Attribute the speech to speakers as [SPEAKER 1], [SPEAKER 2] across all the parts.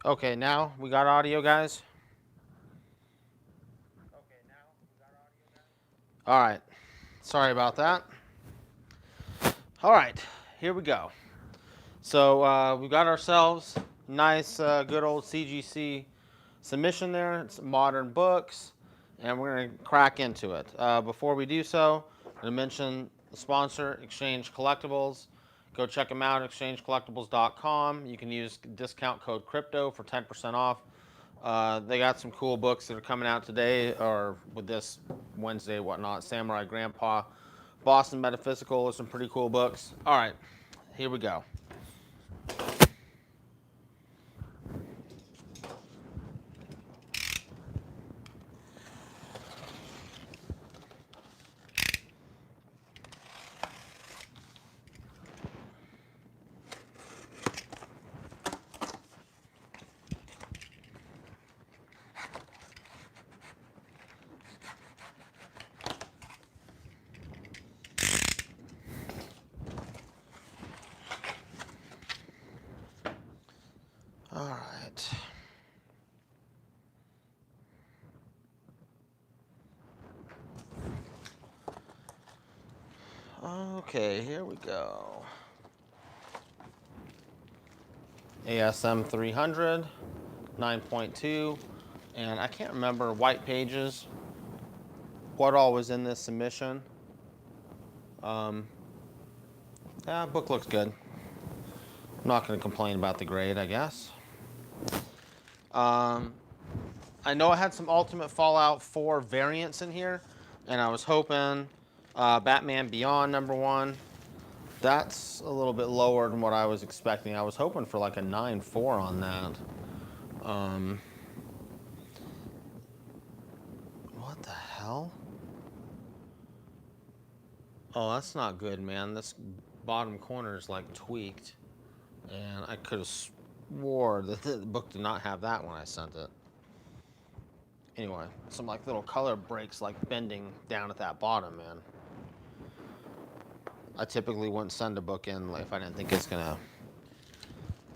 [SPEAKER 1] Okay, now we got audio, guys. All right. Sorry about that. All right, here we go. So we got ourselves nice, good old CGC submission there. It's modern books, and we're going to crack into it. Before we do so, I'm going to mention the sponsor, Exchange Collectibles. Go check them out, exchangecollectibles.com. You can use discount code CRYPTO for 10% off. They got some cool books that are coming out today or with this Wednesday, whatnot. Samurai Grandpa, Boston Metaphysical are some pretty cool books. All right, here we go. All right. Okay, here we go. ASM 300, 9.2, and I can't remember white pages, what all was in this submission. Um, yeah, book looks good. I'm not going to complain about the grade, I guess. Um, I know I had some Ultimate Fallout 4 variants in here, and I was hoping Batman Beyond #1. That's a little bit lower than what I was expecting. I was hoping for like a 9.4 on that. Um, what the hell? Oh, that's not good, man. This bottom corner is like tweaked, and I could have swore that the book did not have that when I sent it. Anyway, some like little color breaks like bending down at that bottom, man. I typically wouldn't send a book in if I didn't think it's gonna.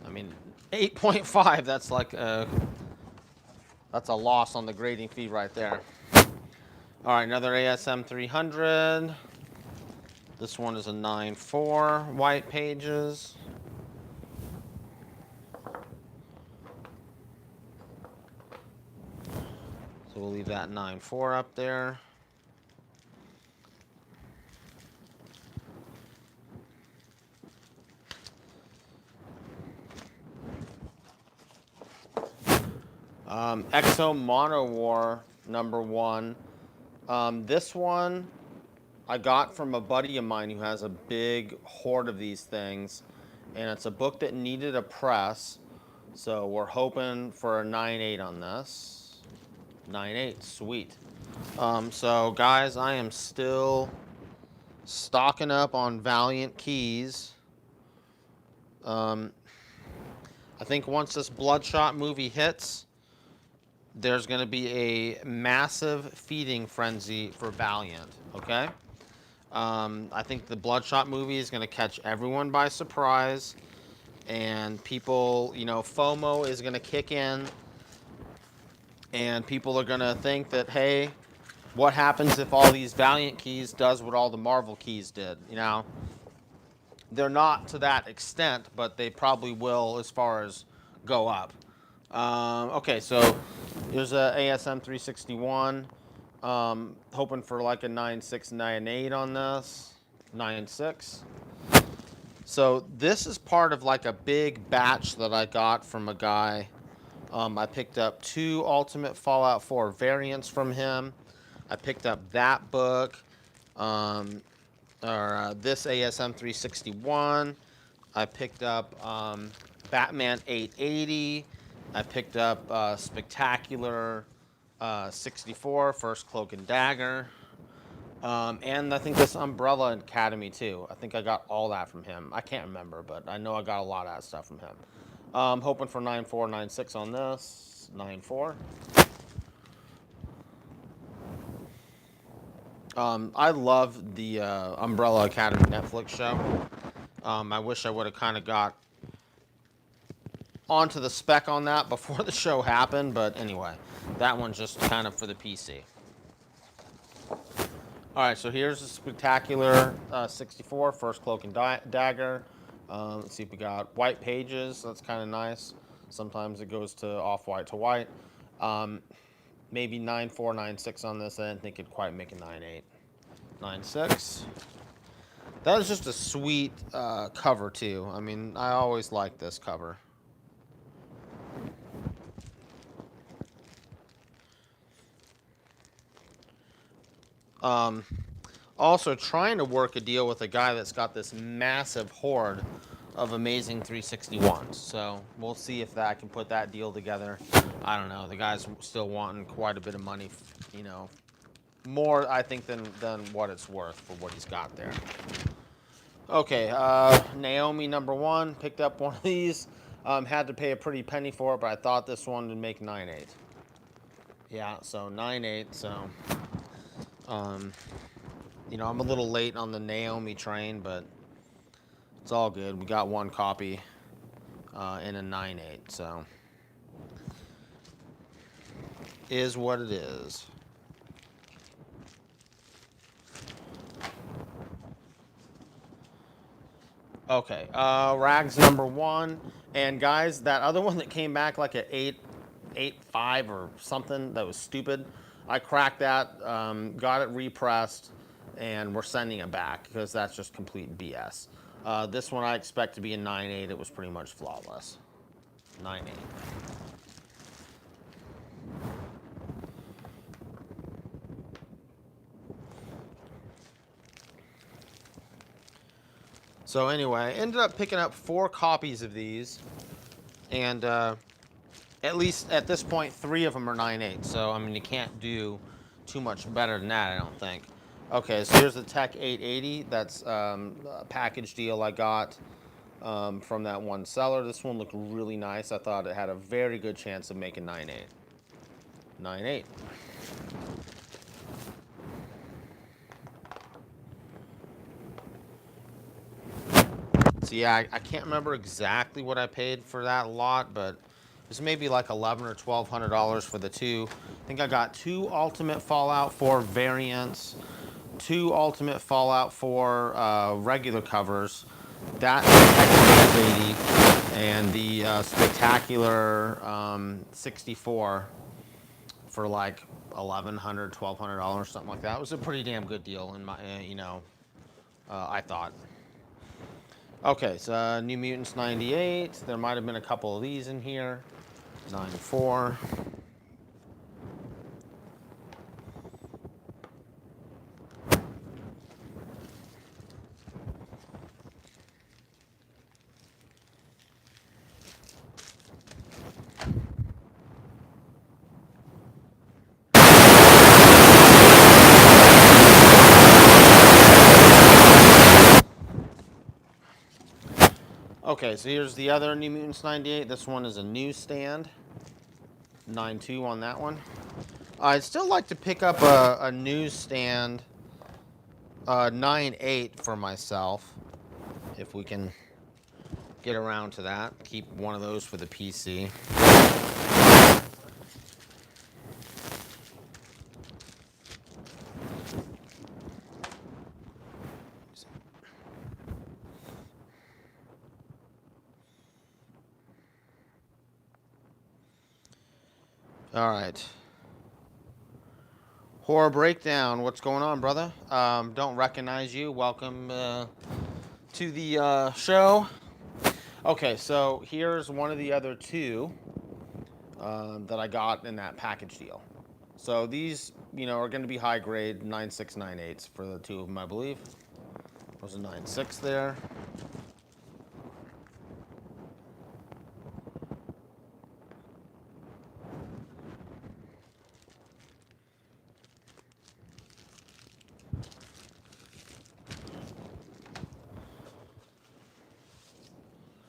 [SPEAKER 1] I mean, 8.5. That's like that's a loss on the grading fee right there. All right, another ASM 300. This one is a 9.4, white pages. So we'll leave that 9.4 up there. Exo Mono War #1. This one I got from a buddy of mine who has a big hoard of these things, and it's a book that needed a press. So we're hoping for a 9.8 on this. 9.8, sweet. So guys, I am still stocking up on Valiant keys. I think once this Bloodshot movie hits, there's going to be a massive feeding frenzy for Valiant, okay? I think the Bloodshot movie is going to catch everyone by surprise, and people, FOMO is going to kick in, and people are going to think that, hey, what happens if all these Valiant keys does what all the Marvel keys did, They're not to that extent, but they probably will as far as go up. Okay, so here's a ASM 361. Hoping for like a 9.6, 9.8 on this. 9.6. So this is part of like a big batch that I got from a guy. I picked up 2 Ultimate Fallout 4 variants from him. I picked up that book. This ASM 361. I picked up Batman 880. I picked up Spectacular 64, First Cloak and Dagger. And I think this Umbrella Academy too. I think I got all that from him. I can't remember, but I know I got a lot of that stuff from him. Hoping for 9.4, 9.6 on this. 9.4. I love the Umbrella Academy Netflix show. I wish I would have kind of got onto the spec on that before the show happened, but anyway, that one's just kind of for the PC. All right, so here's a spectacular 64 first cloak and dagger. Let's see if we got white pages. That's kind of nice. Sometimes it goes to off-white to white. Maybe 9.4, 9.6 on this. I didn't think it'd quite make a 9.8. 9.6. That is just a sweet cover too. I mean, I always like this cover. Also trying to work a deal with a guy that's got this massive horde of amazing 361s. So we'll see if that can put that deal together. I don't know. The guy's still wanting quite a bit of money, you know, more I think than what it's worth for what he's got there. Okay, Naomi #1 picked up one of these. Had to pay a pretty penny for it, but I thought this one would make 9.8. Yeah, so 9.8. So, you know, I'm a little late on the Naomi train, but it's all good. We got one copy in a 9.8, so is what it is. Okay, Rags #1, and guys, that other one that came back like a 8.5 or something that was stupid. I cracked that, got it repressed, and we're sending it back because that's just complete BS. This one I expect to be a 9.8. It was pretty much flawless. 9.8. So anyway, I ended up picking up 4 copies of these, and at least at this point, 3 of them are 9.8. So I mean, you can't do too much better than that, I don't think. Okay, so here's the Tech 880. That's a package deal I got from that one seller. This one looked really nice. I thought it had a very good chance of making 9.8. 9.8. So yeah, I can't remember exactly what I paid for that lot, but it was maybe like $1,100 or $1,200 for the 2. I think I got 2 Ultimate Fallout 4 variants, 2 Ultimate Fallout 4 regular covers, that 80, and the spectacular 64 for like $1,100, $1,200, something like that. It was a pretty damn good deal in my, I thought. Okay, so New Mutants 98. There might have been a couple of these in here. 9.4. Okay, so here's the other New Mutants 98. This one is a newsstand. 9.2 on that one. I'd still like to pick up a newsstand 9.8 for myself, if we can get around to that. Keep one of those for the PC. All right. Horror Breakdown. What's going on, brother? Don't recognize you. Welcome to the show. Okay, so here's one of the other 2 that I got in that package deal. So these, you know, are going to be high grade 9.6, 9.8s for the 2 of them, I believe. There's a 9.6 there.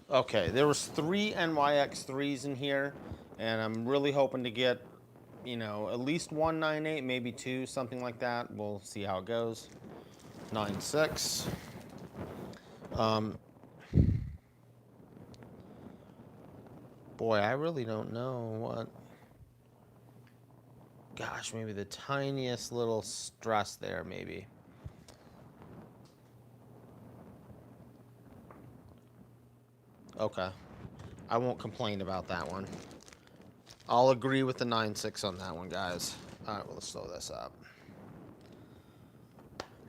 [SPEAKER 1] Okay, there was 3 NYX3s in here, and I'm really hoping to get, you know, at least 1 9.8, maybe 2, something like that. We'll see how it goes. 9.6. Boy, I really don't know what. Gosh, maybe the tiniest little stress there, maybe. Okay. I won't complain about that one. I'll agree with the 9.6 on that one, guys. All right, well, let's slow this up.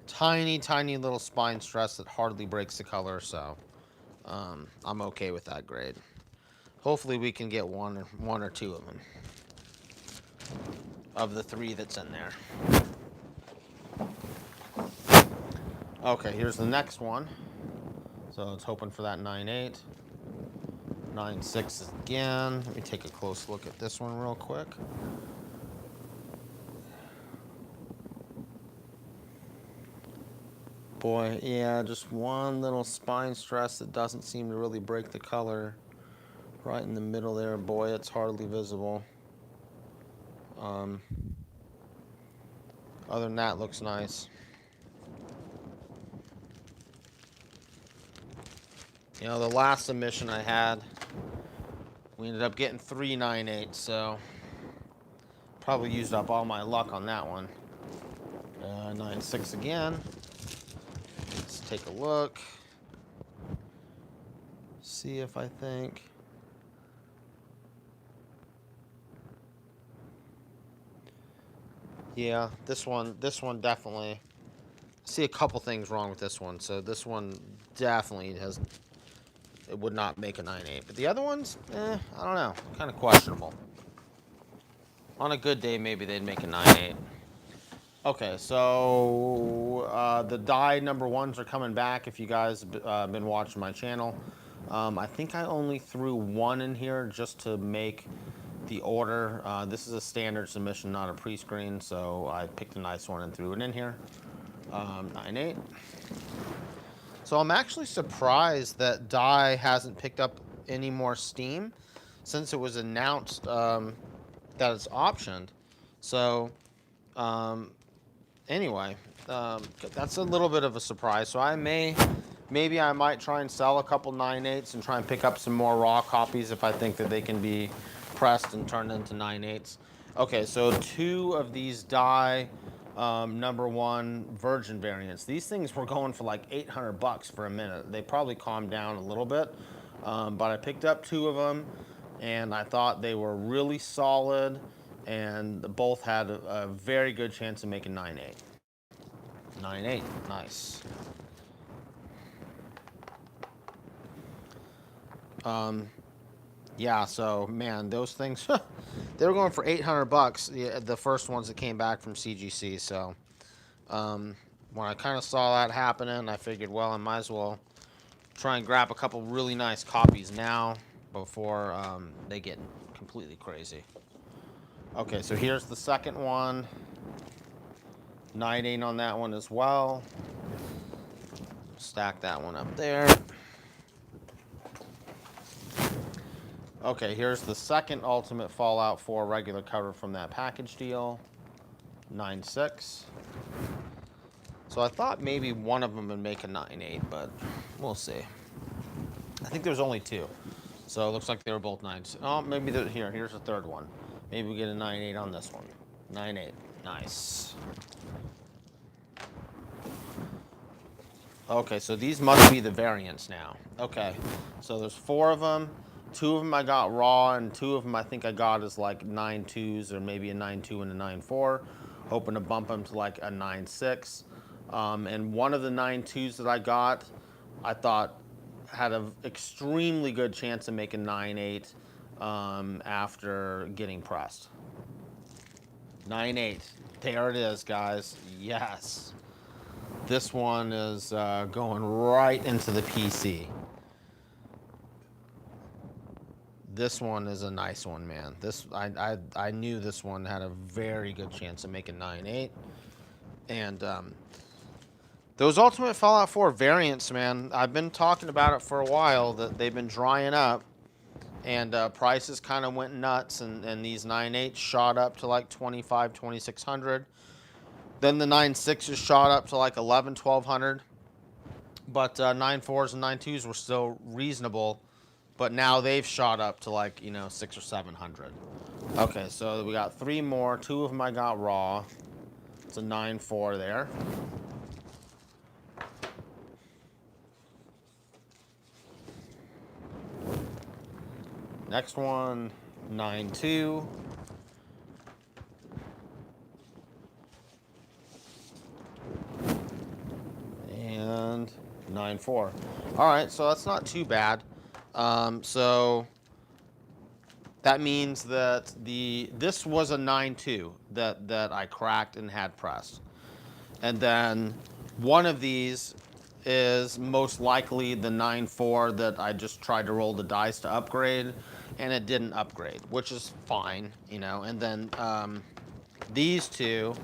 [SPEAKER 1] Tiny, tiny little spine stress that hardly breaks the color, so I'm okay with that grade. Hopefully we can get one or two of them of the three that's in there. Okay, here's the next one. So it's hoping for that 9.8. 9.6 again. Let me take a close look at this one real quick. Boy, yeah, just one little spine stress that doesn't seem to really break the color. Right in the middle there, boy, it's hardly visible. Other than that, looks nice. You know, the last submission I had, we ended up getting 3 9.8, so probably used up all my luck on that one. 9.6 again. Let's take a look. See if I think. Yeah, this one definitely. See a couple things wrong with this one. So this one definitely has. It would not make a 9.8, but the other ones, I don't know, kind of questionable. On a good day, maybe they'd make a 9.8. Okay, so the die number ones are coming back. If you guys been watching my channel, I think I only threw one in here just to make the order. This is a standard submission, not a pre-screen, so I picked a nice one and threw it in here. 9.8. So I'm actually surprised that die hasn't picked up any more steam since it was announced that it's optioned. So anyway, that's a little bit of a surprise. So maybe I might try and sell a couple 9.8s and try and pick up some more raw copies if I think that they can be pressed and turned into 9.8s. Okay, so two of these die number one virgin variants. These things were going for like 800 bucks for a minute. They probably calmed down a little bit, but I picked up two of them, and I thought they were really solid, and both had a very good chance of making 9.8. 9.8, nice. Yeah, so man, those things they were going for 800 bucks. The first ones that came back from CGC. So when I kind of saw that happening, I figured, well, I might as well try and grab a couple really nice copies now before they get completely crazy. Okay, so here's the second one. 9.8 on that one as well. Stack that one up there. Okay, here's the second Ultimate Fallout 4 regular cover from that package deal. 9.6. So I thought maybe one of them would make a 9.8, but we'll see. I think there's only two. So it looks like they were both 9. Oh, maybe here's the third one. Maybe we get a 9.8 on this one. 9.8. Nice. Okay, so these must be the variants now. Okay, so there's 4 of them. 2 of them I got raw, and 2 of them I think I got as like 9.2s or maybe a 9.2 and a 9.4. Hoping to bump them to like a 9.6. And one of the 9.2s that I got, I thought had an extremely good chance of making 9.8 after getting pressed. 9.8. There it is, guys. Yes. This one is going right into the PC. This one is a nice one, man. I knew this one had a very good chance of making 9.8. And those Ultimate Fallout 4 variants, man, I've been talking about it for a while, that they've been drying up. And prices kind of went nuts, and these 9.8s shot up to like 25, 2600. Then the 9.6s shot up to like 11, 1200. But 9.4s and 9.2s were still reasonable but now they've shot up to like, you know, 6 or 700. Okay, so we got 3 more. 2 of them I got raw. It's a 9.4 there. Next one, 9.2. And 9.4. All right, so that's not too bad. So that means that this was a 9.2 that I cracked and had pressed. And then one of these is most likely the 9.4 that I just tried to roll the dice to upgrade, and it didn't upgrade, which is fine, you know. And then these two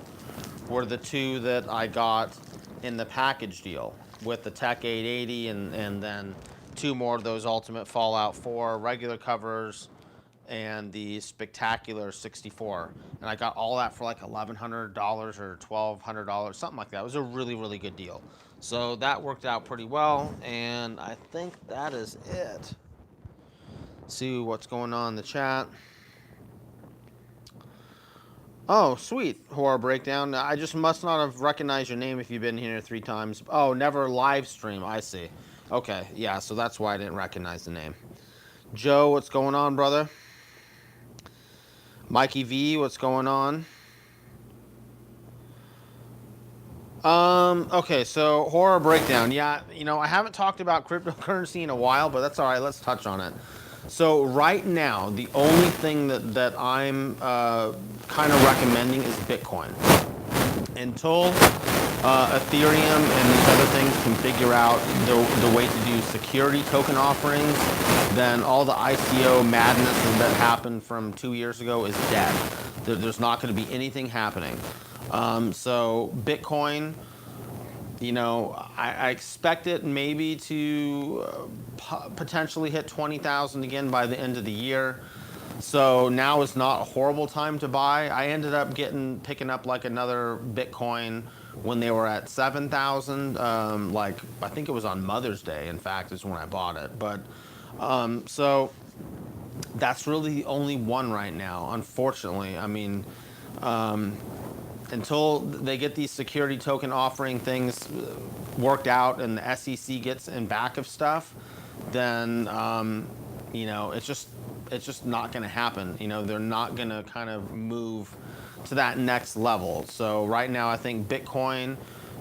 [SPEAKER 1] were the 2 that I got in the package deal with the Tech 880 and then 2 more of those Ultimate Fallout 4 regular covers and the Spectacular 64. And I got all that for like $1,100 or $1,200, something like that. It was a really, really good deal. So that worked out pretty well, and I think that is it. See what's going on in the chat. Oh, sweet. Horror Breakdown. I just must not have recognized your name if you've been here 3 times. Oh, never live stream. I see. Okay, yeah, so that's why I didn't recognize the name. Joe, what's going on, brother? Mikey V, what's going on? Okay, so Horror Breakdown. Yeah, you know, I haven't talked about cryptocurrency in a while, but that's all right. Let's touch on it. So right now, the only thing that I'm kind of recommending is Bitcoin. Until Ethereum and these other things can figure out the way to do security token offerings, then all the ICO madness that happened from 2 years ago is dead. There's not going to be anything happening. So Bitcoin, you know, I expect it maybe to potentially hit 20,000 again by the end of the year. So now is not a horrible time to buy. I ended up picking up like another Bitcoin when they were at 7,000. Like I think it was on Mother's Day. In fact, is when I bought it. But so that's really the only one right now. Unfortunately, I mean. Until they get these security token offering things worked out and the SEC gets in back of stuff, then you know it's just not going to happen. You know, they're not going to kind of move to that next level. So right now, I think Bitcoin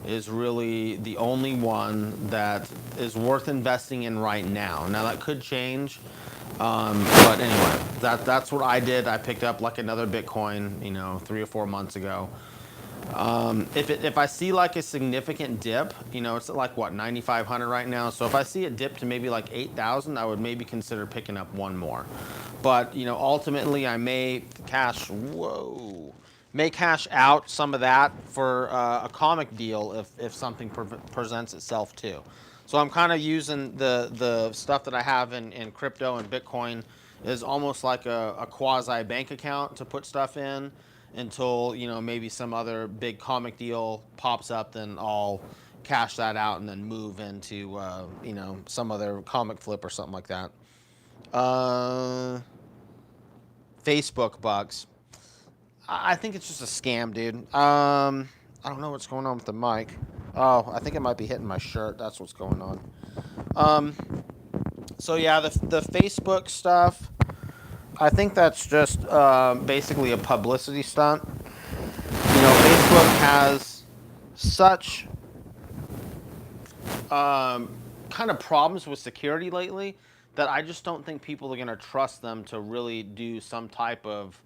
[SPEAKER 1] is really the only one that is worth investing in right now. Now that could change. But anyway, that's what I did. I picked up like another Bitcoin, you know, 3 or 4 months ago. If I see like a significant dip, you know, it's like what 9,500 right now. So if I see it dip to maybe like 8,000, I would maybe consider picking up one more. But you know, ultimately, I may cash out some of that for a comic deal if something presents itself too. So I'm kind of using the stuff that I have in crypto and Bitcoin is almost like a quasi bank account to put stuff in until, you know, maybe some other big comic deal pops up, then I'll cash that out and then move into, you know, some other comic flip or something like that. Facebook bucks. I think it's just a scam, dude. I don't know what's going on with the mic. Oh, I think it might be hitting my shirt. That's what's going on. So yeah, the Facebook stuff. I think that's just basically a publicity stunt. You know, Facebook has such kind of problems with security lately that I just don't think people are going to trust them to really do some type of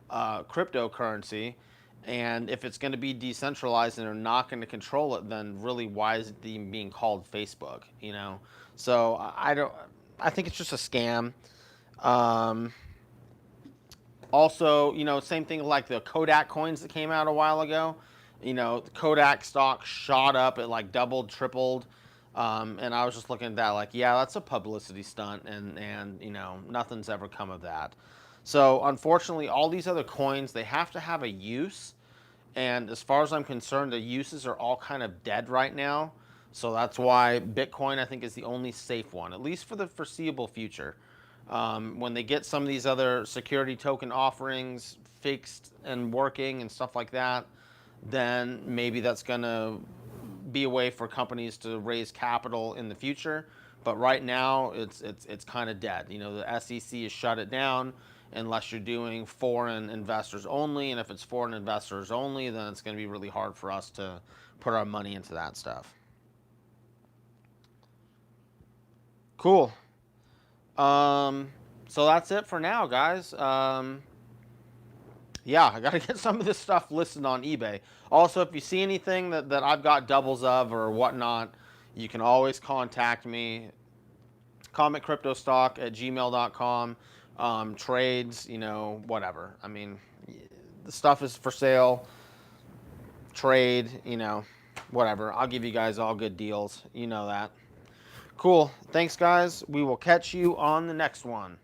[SPEAKER 1] cryptocurrency. And if it's going to be decentralized and they're not going to control it, then really why is it even being called Facebook? You know, so I don't. I think it's just a scam. Um, Also, you know, same thing like the Kodak coins that came out a while ago. You know, the Kodak stock shot up, it like doubled, tripled. And I was just looking at that like, yeah, that's a publicity stunt, and you know, nothing's ever come of that. So unfortunately, all these other coins, they have to have a use. And as far as I'm concerned, the uses are all kind of dead right now. So that's why Bitcoin, I think, is the only safe one, at least for the foreseeable future. When they get some of these other security token offerings fixed and working and stuff like that, then maybe that's going to be a way for companies to raise capital in the future. But right now, it's kind of dead. You know, the SEC has shut it down unless you're doing foreign investors only. And if it's foreign investors only, then it's going to be really hard for us to put our money into that stuff. Cool. So that's it for now, guys. Yeah, I got to get some of this stuff listed on eBay. Also, if you see anything that I've got doubles of or whatnot, you can always contact me. ComicCryptoStock@gmail.com. Trades, you know, whatever. I mean, the stuff is for sale. Trade, you know, whatever. I'll give you guys all good deals. You know that. Cool. Thanks, guys. We will catch you on the next one.